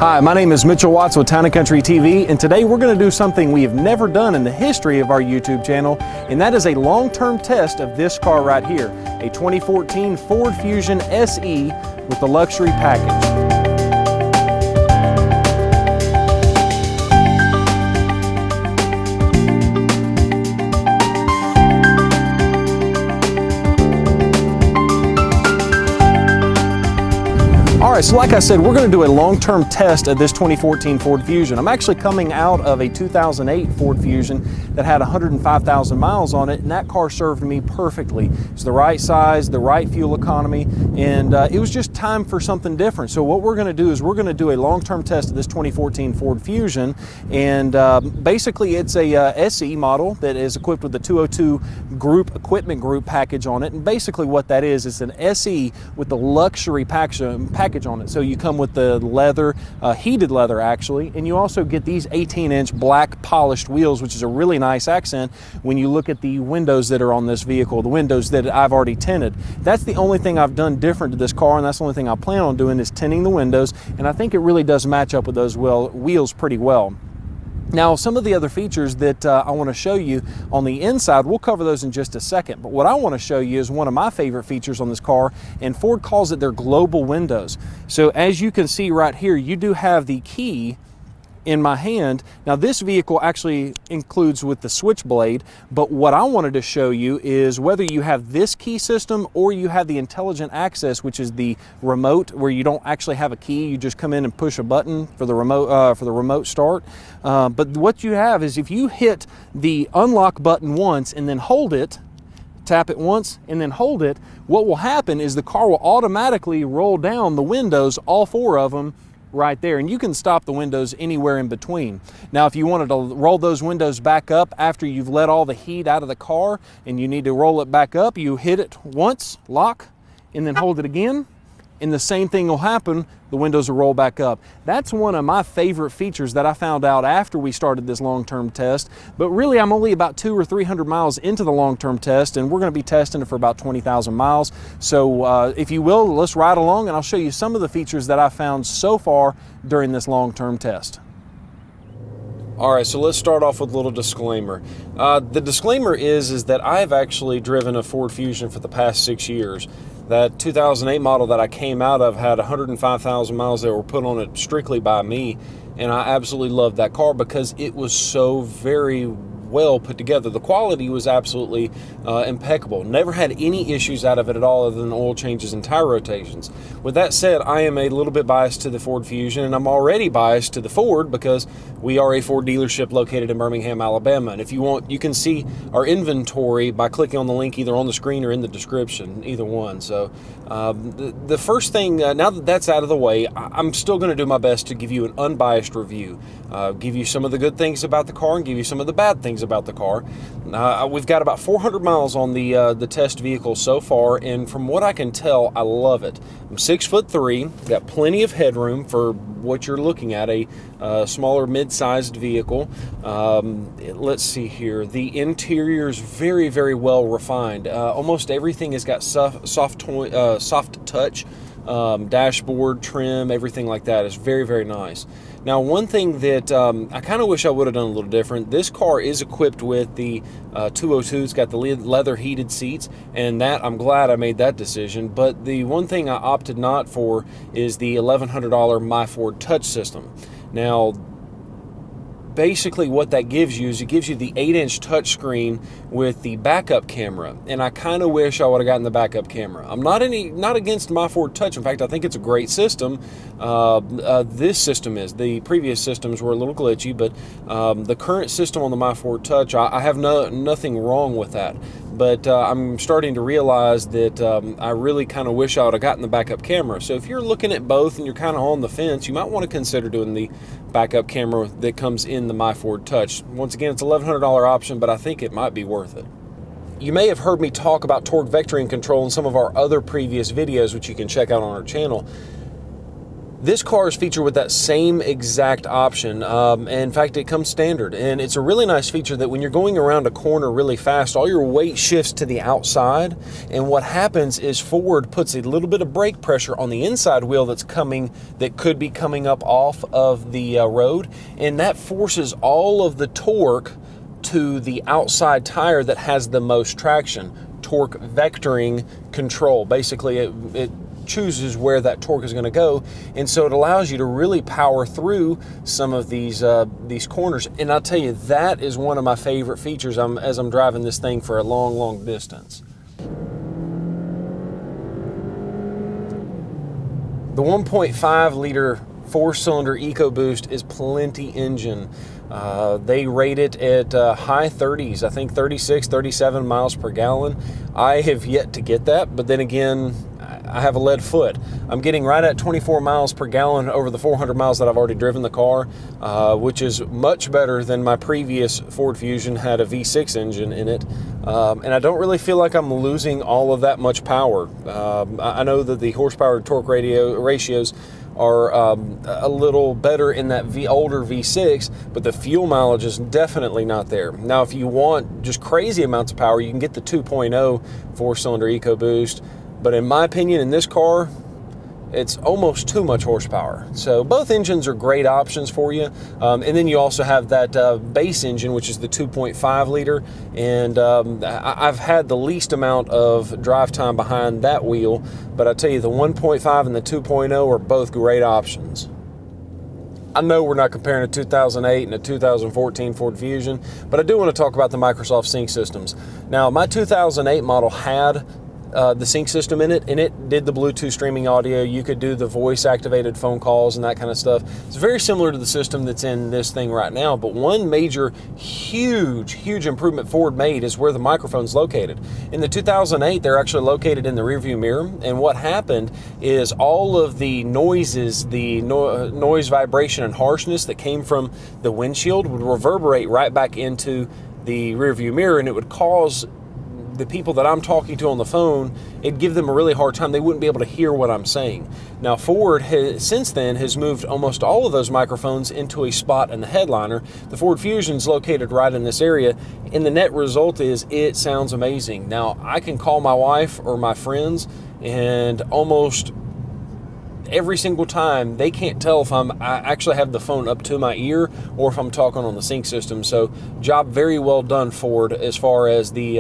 Hi, my name is Mitchell Watts with Town & Country TV, and today we're going to do something we have never done in the history of our YouTube channel, and that is a long-term test of this car right here, a 2014 Ford Fusion SE with the luxury package. Alright, so like I said, we're going to do a long-term test of this 2014 Ford Fusion. I'm actually coming out of a 2008 Ford Fusion that had 105,000 miles on it, and that car served me perfectly. It's the right size, the right fuel economy, and it was just time for something different. So what we're going to do is we're going to do a long-term test of this 2014 Ford Fusion, and basically it's a SE model that is equipped with the 202 equipment group package on it, and basically what that is an SE with the luxury package on it. So you come with the leather, heated leather actually, and you also get these 18-inch black polished wheels, which is a really nice accent when you look at the windows that are on this vehicle, the windows that I've already tinted. That's the only thing I've done different to this car, and that's the only thing I plan on doing is tinting the windows, and I think it really does match up with those wheels pretty well. Now, some of the other features that I want to show you on the inside, we'll cover those in just a second, but what I want to show you is one of my favorite features on this car, and Ford calls it their global windows. So as you can see right here, you do have the key in my hand. Now this vehicle actually includes with the switchblade, but what I wanted to show you is whether you have this key system or you have the intelligent access, which is the remote where you don't actually have a key, you just come in and push a button for the remote start. But what you have is if you hit the unlock button once and then hold it, tap it once and then hold it, what will happen is the car will automatically roll down the windows, all four of them, right there, and you can stop the windows anywhere in between. Now if you wanted to roll those windows back up after you've let all the heat out of the car and you need to roll it back up, you hit it once, lock, and then hold it again, and the same thing will happen, the windows will roll back up. That's one of my favorite features that I found out after we started this long-term test, but really I'm only about 200 or 300 miles into the long-term test, and we're going to be testing it for about 20,000 miles. So if you will, let's ride along and I'll show you some of the features that I found so far during this long-term test. All right, so let's start off with a little disclaimer. The disclaimer is that I've actually driven a Ford Fusion for the past 6 years. That 2008 model that I came out of had 105,000 miles that were put on it strictly by me, and I absolutely loved that car because it was so very well put together. The quality was absolutely impeccable. Never had any issues out of it at all other than oil changes and tire rotations. With that said, I am a little bit biased to the Ford Fusion, and I'm already biased to the Ford because we are a Ford dealership located in Birmingham, Alabama. And if you want, you can see our inventory by clicking on the link either on the screen or in the description, either one. So the first thing, now that that's out of the way, I'm still going to do my best to give you an unbiased review. Give you some of the good things about the car and give you some of the bad things about the car. We've got about 400 miles on the test vehicle so far, and from what I can tell, I love it. I'm 6'3", got plenty of headroom for what you're looking at, a smaller mid-sized vehicle. Let's see here. The interior is very, very well refined. Almost everything has got soft touch. Dashboard trim, everything like that is very, very nice. Now, one thing that I kind of wish I would have done a little different, this car is equipped with the 202. It's got the leather heated seats, and that I'm glad I made that decision. But the one thing I opted not for is the $1,100 Myford touch system. Now, basically what that gives you is it gives you the 8-inch touchscreen with the backup camera, and I kind of wish I would have gotten the backup camera. I'm not against Myford Touch. In fact, I think it's a great system. This system is. The previous systems were a little glitchy, but the current system on the Myford Touch, I have nothing wrong with that. But I'm starting to realize that I really kind of wish I would have gotten the backup camera. So if you're looking at both and you're kind of on the fence, you might want to consider doing the backup camera that comes in the Myford Touch. Once again, it's a $1,100 option, but I think it might be worth it. You may have heard me talk about torque vectoring control in some of our other previous videos, which you can check out on our channel. This car is featured with that same exact option. And in fact, it comes standard. And it's a really nice feature that when you're going around a corner really fast, all your weight shifts to the outside. And what happens is Ford puts a little bit of brake pressure on the inside wheel that could be coming up off of the road. And that forces all of the torque to the outside tire that has the most traction. Torque vectoring control. Basically, it chooses where that torque is going to go, and so it allows you to really power through some of these corners. And I'll tell you, that is one of my favorite features as I'm driving this thing for a long distance. The 1.5 liter 4-cylinder EcoBoost is plenty engine. They rate it at high 30s, I think 36, 37 miles per gallon. I have yet to get that, but then again, I have a lead foot. I'm getting right at 24 miles per gallon over the 400 miles that I've already driven the car, which is much better than my previous Ford Fusion had a V6 engine in it. And I don't really feel like I'm losing all of that much power. I know that the horsepower to torque ratios are a little better in that older V6, but the fuel mileage is definitely not there. Now, if you want just crazy amounts of power, you can get the 2.0 4-cylinder EcoBoost. But in my opinion, in this car, it's almost too much horsepower. So both engines are great options for you. And then you also have that base engine, which is the 2.5 liter. And I've had the least amount of drive time behind that wheel. But I tell you, the 1.5 and the 2.0 are both great options. I know we're not comparing a 2008 and a 2014 Ford Fusion, but I do want to talk about the Microsoft sync systems. Now, my 2008 model had the sync system in it, and it did the Bluetooth streaming audio. You could do the voice activated phone calls and that kind of stuff. It's very similar to the system that's in this thing right now, but one major huge improvement Ford made is where the microphone's located. In the 2008, they're actually located in the rearview mirror, and what happened is all of the noises, the noise, vibration, and harshness that came from the windshield would reverberate right back into the rearview mirror, and it would cause the people that I'm talking to on the phone, it'd give them a really hard time. They wouldn't be able to hear what I'm saying. Now, Ford since then has moved almost all of those microphones into a spot in the headliner. The Ford Fusion's located right in this area, and the net result is it sounds amazing. Now, I can call my wife or my friends, and almost every single time they can't tell if I actually have the phone up to my ear or if I'm talking on the sync system. So job very well done, Ford, as far as the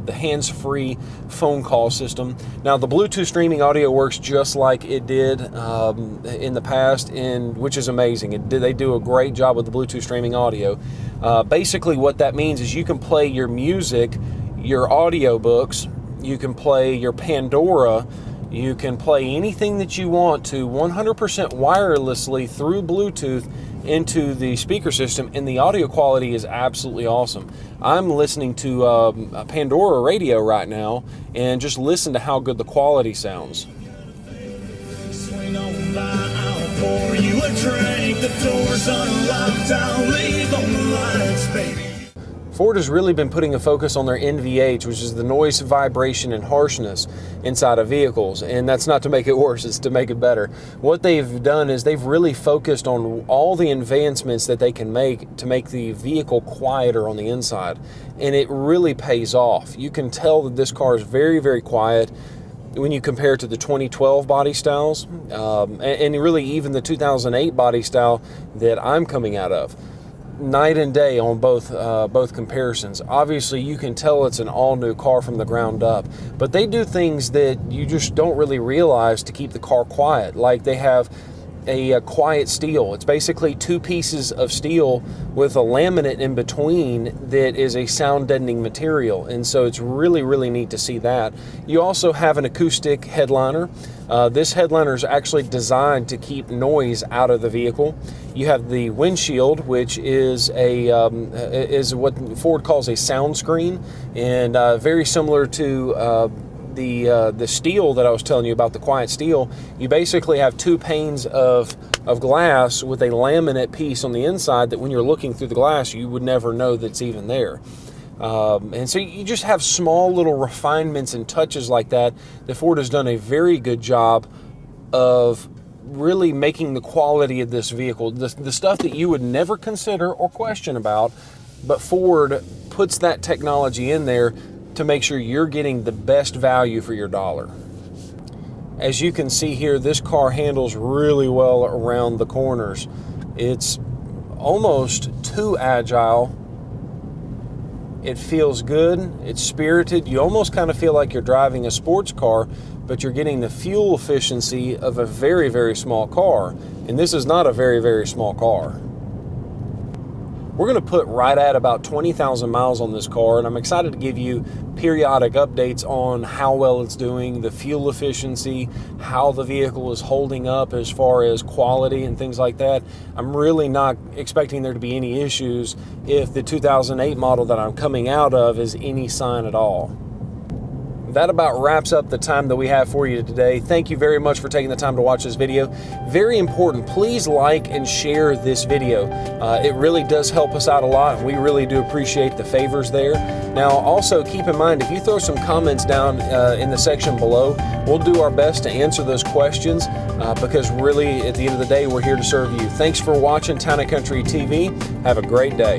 hands-free phone call system. Now, the Bluetooth streaming audio works just like it did in the past, which is amazing. They do a great job with the Bluetooth streaming audio. Basically, what that means is you can play your music, your audiobooks, you can play your Pandora, you can play anything that you want to 100% wirelessly through Bluetooth into the speaker system, and the audio quality is absolutely awesome. I'm listening to a Pandora radio right now, and just listen to how good the quality sounds. Swing on by, I'll pour you a drink. The door's unlocked, I'll leave on the lights, baby. Ford has really been putting a focus on their NVH, which is the noise, vibration, and harshness inside of vehicles. And that's not to make it worse, it's to make it better. What they've done is they've really focused on all the advancements that they can make to make the vehicle quieter on the inside. And it really pays off. You can tell that this car is very quiet when you compare it to the 2012 body styles, and really even the 2008 body style that I'm coming out of. Night and day on both comparisons. Obviously, you can tell it's an all-new car from the ground up, but they do things that you just don't really realize to keep the car quiet. Like they have a quiet steel. It's basically two pieces of steel with a laminate in between that is a sound deadening material, and so it's really neat to see that. You also have an acoustic headliner. This headliner is actually designed to keep noise out of the vehicle. You have the windshield, which is is what Ford calls a sound screen, and very similar to the steel that I was telling you about, the quiet steel. You basically have two panes of glass with a laminate piece on the inside that when you're looking through the glass, you would never know that's even there. And so you just have small little refinements and touches like that. Ford has done a very good job of really making the quality of this vehicle, the stuff that you would never consider or question about, but Ford puts that technology in there to make sure you're getting the best value for your dollar. As you can see here, this car handles really well around the corners. It's almost too agile. It feels good, it's spirited. You almost kind of feel like you're driving a sports car, but you're getting the fuel efficiency of a very, very small car. And this is not a very, very small car. We're going to put right at about 20,000 miles on this car, and I'm excited to give you periodic updates on how well it's doing, the fuel efficiency, how the vehicle is holding up as far as quality and things like that. I'm really not expecting there to be any issues if the 2008 model that I'm coming out of is any sign at all. That about wraps up the time that we have for you today. Thank you very much for taking the time to watch this video. Very important, please like and share this video. It really does help us out a lot, and we really do appreciate the favors there. Now, also keep in mind, if you throw some comments down in the section below, we'll do our best to answer those questions because really, at the end of the day, we're here to serve you. Thanks for watching Town & Country TV. Have a great day.